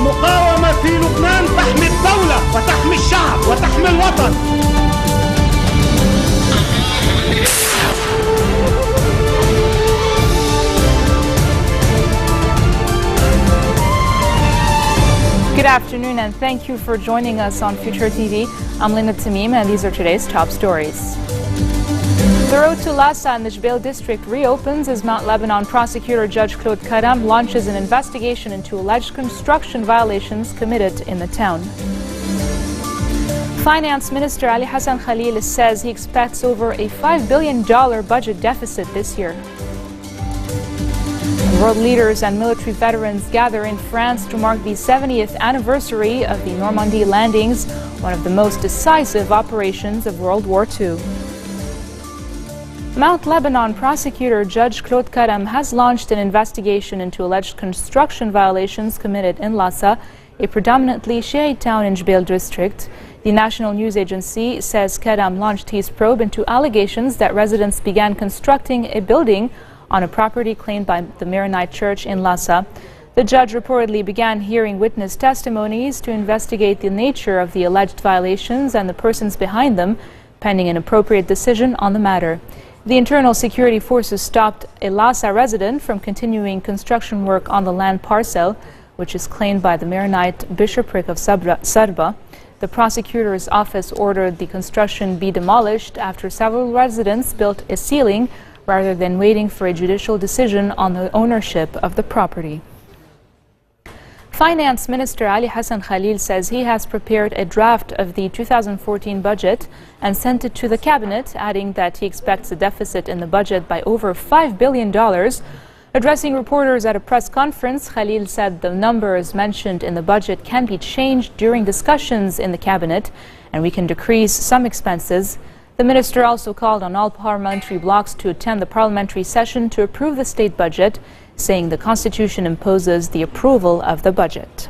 المقاومة في لبنان تحمي الدولة وتحمي الشعب وتحمي الوطن. Good afternoon and thank you for joining us on FutureTV. I'm Linda Tamim and these are today's top stories. The road to Lhasa in the Jbeil district reopens as Mount Lebanon prosecutor Judge Claude Karam launches an investigation into alleged construction violations committed in the town. Finance Minister Ali Hassan Khalil says he expects over a $5 billion budget deficit this year. World leaders and military veterans gather in France to mark the 70th anniversary of the Normandy landings, one of the most decisive operations of World War II. Mount Lebanon prosecutor Judge Claude Karam has launched an investigation into alleged construction violations committed in Lhasa, a predominantly Shiite town in Jbeil district. The national news agency says Karam launched his probe into allegations that residents began constructing a building on a property claimed by the Maronite Church in Lhasa. The judge reportedly began hearing witness testimonies to investigate the nature of the alleged violations and the persons behind them, pending an appropriate decision on the matter. The internal security forces stopped a Lhasa resident from continuing construction work on the land parcel, which is claimed by the Maronite bishopric of Sarba. The prosecutor's office ordered the construction be demolished after several residents built a ceiling rather than waiting for a judicial decision on the ownership of the property. Finance Minister Ali Hassan Khalil says he has prepared a draft of the 2014 budget and sent it to the cabinet, adding that he expects a deficit in the budget by over $5 billion. Addressing reporters at a press conference, Khalil said the numbers mentioned in the budget can be changed during discussions in the cabinet and we can decrease some expenses. The minister also called on all parliamentary blocs to attend the parliamentary session to approve the state budget, saying the constitution imposes the approval of the budget.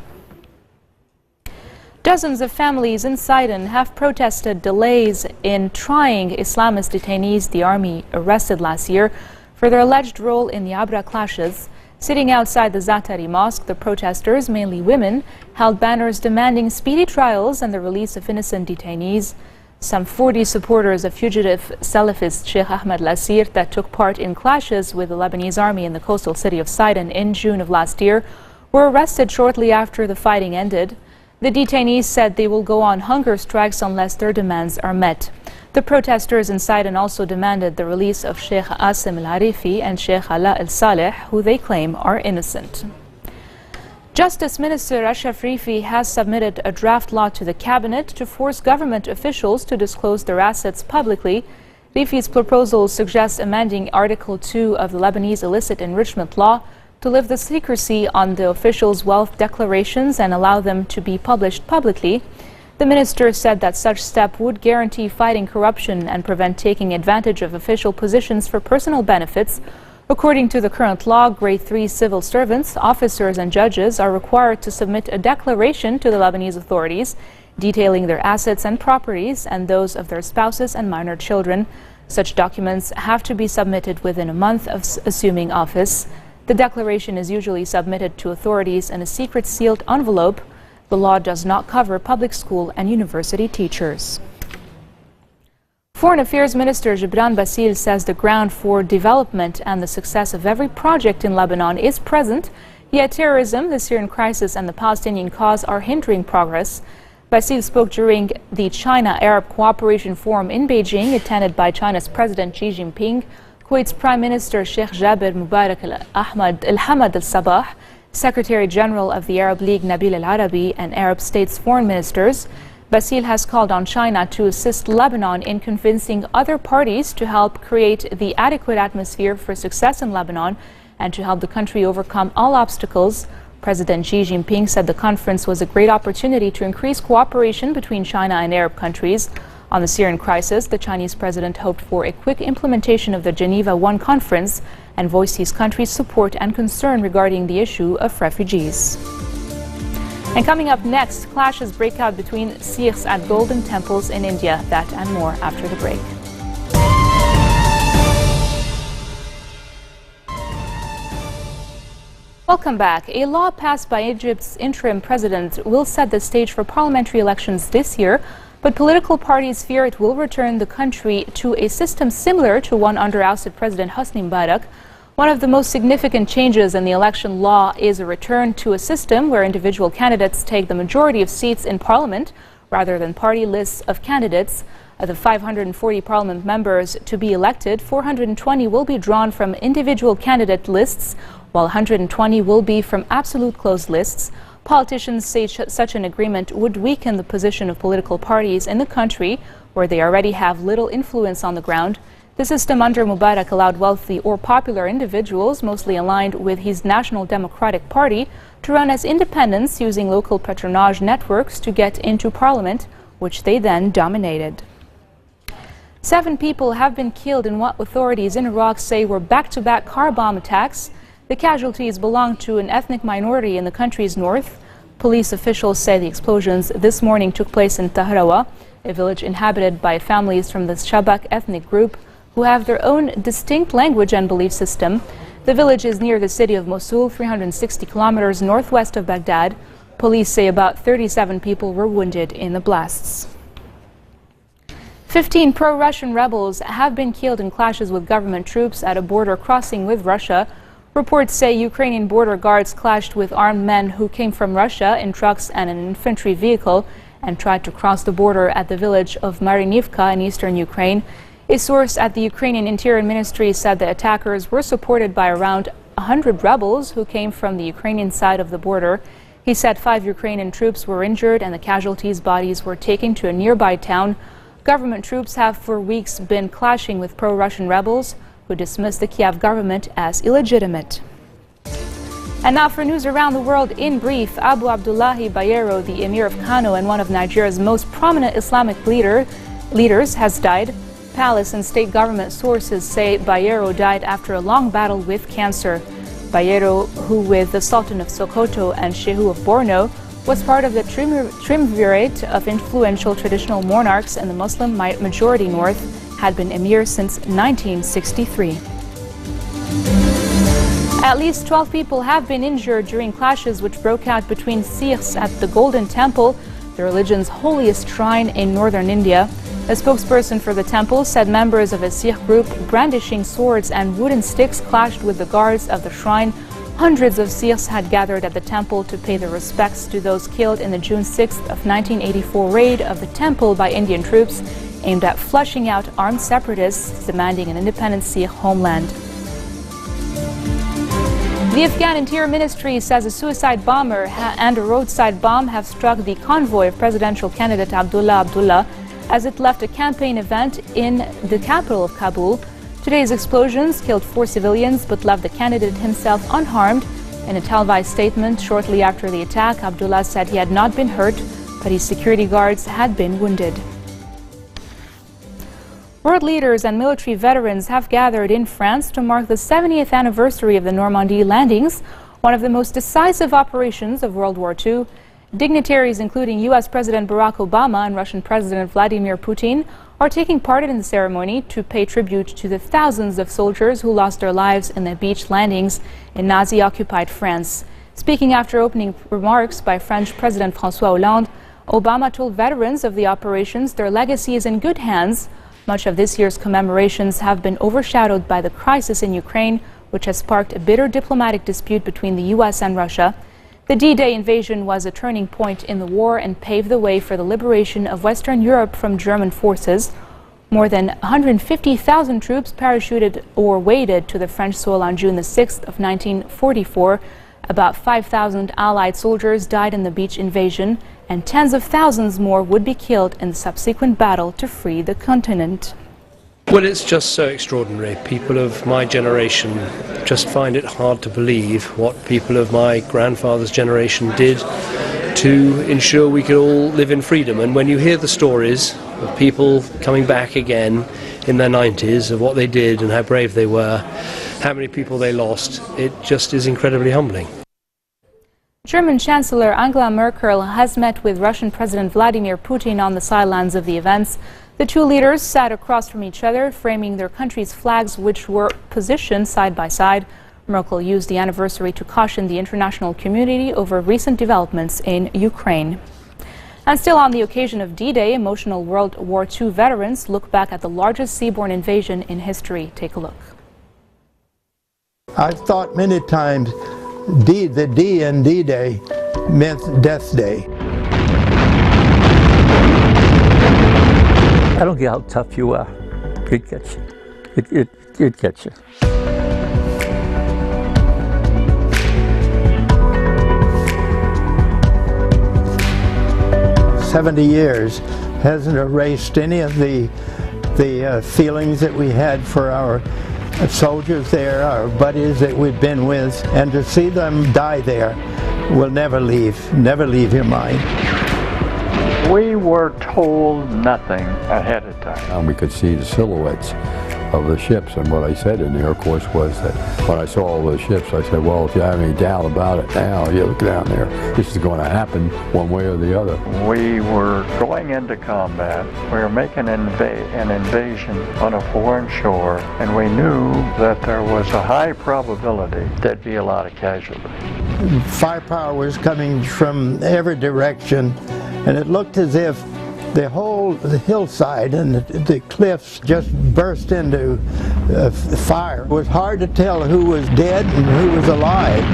Dozens of families in Sidon have protested delays in trying Islamist detainees the army arrested last year for their alleged role in the Abra clashes. Sitting outside the Zatari mosque, the protesters, mainly women, held banners demanding speedy trials and the release of innocent detainees. Some 40 supporters of fugitive Salafist Sheikh Ahmed Lasir that took part in clashes with the Lebanese army in the coastal city of Sidon in June of last year were arrested shortly after the fighting ended. The detainees said they will go on hunger strikes unless their demands are met. The protesters in Sidon also demanded the release of Sheikh Asim al-Arifi and Sheikh Ala al-Saleh, who they claim are innocent. Justice Minister Ashraf Rifi has submitted a draft law to the cabinet to force government officials to disclose their assets publicly. Rifi's proposal suggests amending Article 2 of the Lebanese illicit enrichment law to lift the secrecy on the officials' wealth declarations and allow them to be published publicly. The minister said that such step would guarantee fighting corruption and prevent taking advantage of official positions for personal benefits. According to the current law, Grade 3 civil servants, officers and judges are required to submit a declaration to the Lebanese authorities detailing their assets and properties and those of their spouses and minor children. Such documents have to be submitted within a month of assuming office. The declaration is usually submitted to authorities in a secret sealed envelope. The law does not cover public school and university teachers. Foreign Affairs Minister Gibran Bassil says the ground for development and the success of every project in Lebanon is present, yet terrorism, the Syrian crisis and the Palestinian cause are hindering progress. Bassil spoke during the China-Arab Cooperation Forum in Beijing, attended by China's President Xi Jinping, Kuwait's Prime Minister Sheikh Jaber Mubarak al-Hamad al-Sabah, Secretary General of the Arab League Nabil al-Arabi and Arab states' foreign ministers. Bassil has called on China to assist Lebanon in convincing other parties to help create the adequate atmosphere for success in Lebanon and to help the country overcome all obstacles. President Xi Jinping said the conference was a great opportunity to increase cooperation between China and Arab countries. On the Syrian crisis, the Chinese president hoped for a quick implementation of the Geneva I conference and voiced his country's support and concern regarding the issue of refugees. And coming up next, clashes break out between Sikhs at golden temples in India. That and more after the break. Welcome back. A law passed by Egypt's interim president will set the stage for parliamentary elections this year, but political parties fear it will return the country to a system similar to one under ousted President Hosni Mubarak. One of the most significant changes in the election law is a return to a system where individual candidates take the majority of seats in parliament rather than party lists of candidates. Of the 540 parliament members to be elected, 420 will be drawn from individual candidate lists, while 120 will be from absolute closed lists. Politicians say such an agreement would weaken the position of political parties in the country, where they already have little influence on the ground. The system under Mubarak allowed wealthy or popular individuals, mostly aligned with his National Democratic Party, to run as independents using local patronage networks to get into parliament, which they then dominated. 7 people have been killed in what authorities in Iraq say were back-to-back car bomb attacks. The casualties belong to an ethnic minority in the country's north. Police officials say the explosions this morning took place in Tahrawa, a village inhabited by families from the Shabak ethnic group who have their own distinct language and belief system. The village is near the city of Mosul, 360 kilometers northwest of Baghdad. Police say about 37 people were wounded in the blasts. 15 pro-Russian rebels have been killed in clashes with government troops at a border crossing with Russia. Reports say Ukrainian border guards clashed with armed men who came from Russia in trucks and an infantry vehicle and tried to cross the border at the village of Marinivka in eastern Ukraine. A source at the Ukrainian Interior Ministry said the attackers were supported by around 100 rebels who came from the Ukrainian side of the border. He said 5 Ukrainian troops were injured and the casualties' bodies were taken to a nearby town. Government troops have for weeks been clashing with pro-Russian rebels who dismissed the Kiev government as illegitimate. And now for news around the world in brief. Abu Abdullahi Bayero, the Emir of Kano and one of Nigeria's most prominent Islamic leaders, has died. Palace and state government sources say Bayero died after a long battle with cancer. Bayero, who with the Sultan of Sokoto and Shehu of Borno, was part of the triumvirate of influential traditional monarchs in the Muslim majority north, had been emir since 1963. At least 12 people have been injured during clashes which broke out between Sikhs at the Golden Temple, the religion's holiest shrine in northern India. A spokesperson for the temple said members of a Sikh group brandishing swords and wooden sticks clashed with the guards of the shrine. Hundreds of Sikhs had gathered at the temple to pay their respects to those killed in the June 6th of 1984 raid of the temple by Indian troops aimed at flushing out armed separatists demanding an independent Sikh homeland. The Afghan Interior Ministry says a suicide bomber and a roadside bomb have struck the convoy of presidential candidate Abdullah as it left a campaign event in the capital of Kabul. Today's explosions killed 4 civilians but left the candidate himself unharmed. In a televised statement shortly after the attack, Abdullah said he had not been hurt, but his security guards had been wounded. World leaders and military veterans have gathered in France to mark the 70th anniversary of the Normandy landings, one of the most decisive operations of World War II. Dignitaries including U.S. President Barack Obama and Russian President Vladimir Putin are taking part in the ceremony to pay tribute to the thousands of soldiers who lost their lives in the beach landings in Nazi-occupied France. Speaking after opening remarks by French President François Hollande, Obama told veterans of the operations their legacy is in good hands. Much of this year's commemorations have been overshadowed by the crisis in Ukraine, which has sparked a bitter diplomatic dispute between the U.S. and Russia. The D-Day invasion was a turning point in the war and paved the way for the liberation of Western Europe from German forces. More than 150,000 troops parachuted or waded to the French soil on June the 6th of 1944. About 5,000 Allied soldiers died in the beach invasion, and tens of thousands more would be killed in the subsequent battle to free the continent. Well, it's just so extraordinary. People of my generation just find it hard to believe what people of my grandfather's generation did to ensure we could all live in freedom. And when you hear the stories of people coming back again in their 90s, of what they did and how brave they were, how many people they lost, it just is incredibly humbling. German Chancellor Angela Merkel has met with Russian President Vladimir Putin on the sidelines of the events. The two leaders sat across from each other, framing their countries' flags, which were positioned side by side. Merkel used the anniversary to caution the international community over recent developments in Ukraine. And still on the occasion of D-Day, emotional World War II veterans look back at the largest seaborne invasion in history. Take a look. I've thought many times the D in D-Day meant Death Day. I don't care how tough you are, it gets you. It gets you. 70 years hasn't erased any of the feelings that we had for our soldiers there, our buddies that we've been with, and to see them die there will never leave your mind. We were told nothing ahead of time. And we could see the silhouettes of the ships, and what I said in there, of course, was that when I saw all those ships, I said, well, if you have any doubt about it now, you look down there, this is going to happen one way or the other. We were going into combat. We were making an invasion on a foreign shore, and we knew that there was a high probability there'd be a lot of casualties. Firepower was coming from every direction, and it looked as if the whole hillside and the cliffs just burst into fire. It was hard to tell who was dead and who was alive.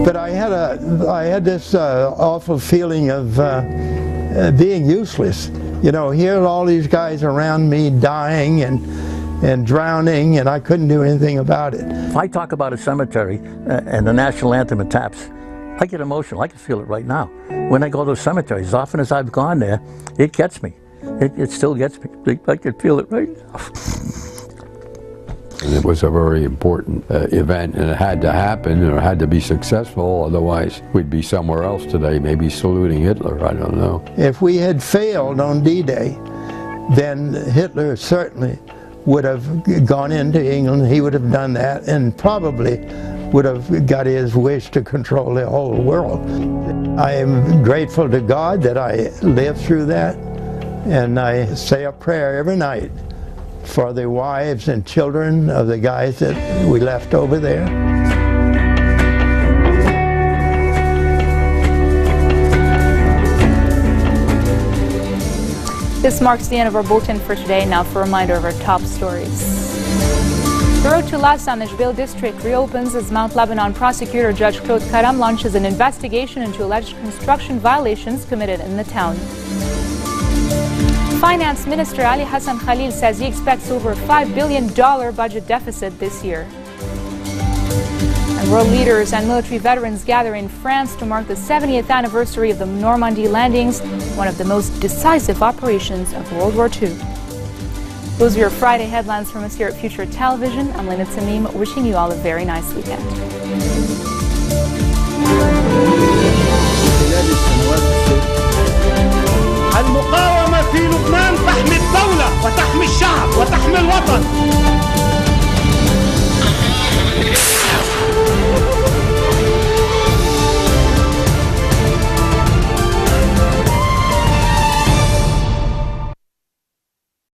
But I had this awful feeling of being useless. You know, here all these guys around me dying and drowning, and I couldn't do anything about it. If I talk about a cemetery and the national anthem it taps, I get emotional. I can feel it right now. When I go to those cemeteries, as often as I've gone there, it gets me. It still gets me. I can feel it right now. And it was a very important event, and it had to happen, and it had to be successful, otherwise we'd be somewhere else today, maybe saluting Hitler, I don't know. If we had failed on D-Day, then Hitler certainly would have gone into England. He would have done that, and probably would have got his wish to control the whole world. I am grateful to God that I lived through that, and I say a prayer every night for the wives and children of the guys that we left over there. This marks the end of our bulletin for today. Now for a reminder of our top stories. The road to Las Anijbil district reopens as Mount Lebanon prosecutor Judge Claude Karam launches an investigation into alleged construction violations committed in the town. Finance Minister Ali Hassan Khalil says he expects over a $5 billion budget deficit this year. And world leaders and military veterans gather in France to mark the 70th anniversary of the Normandy landings, one of the most decisive operations of World War II. Those are your Friday headlines from us here at Future Television. I'm Lena Tamim, wishing you all a very nice weekend.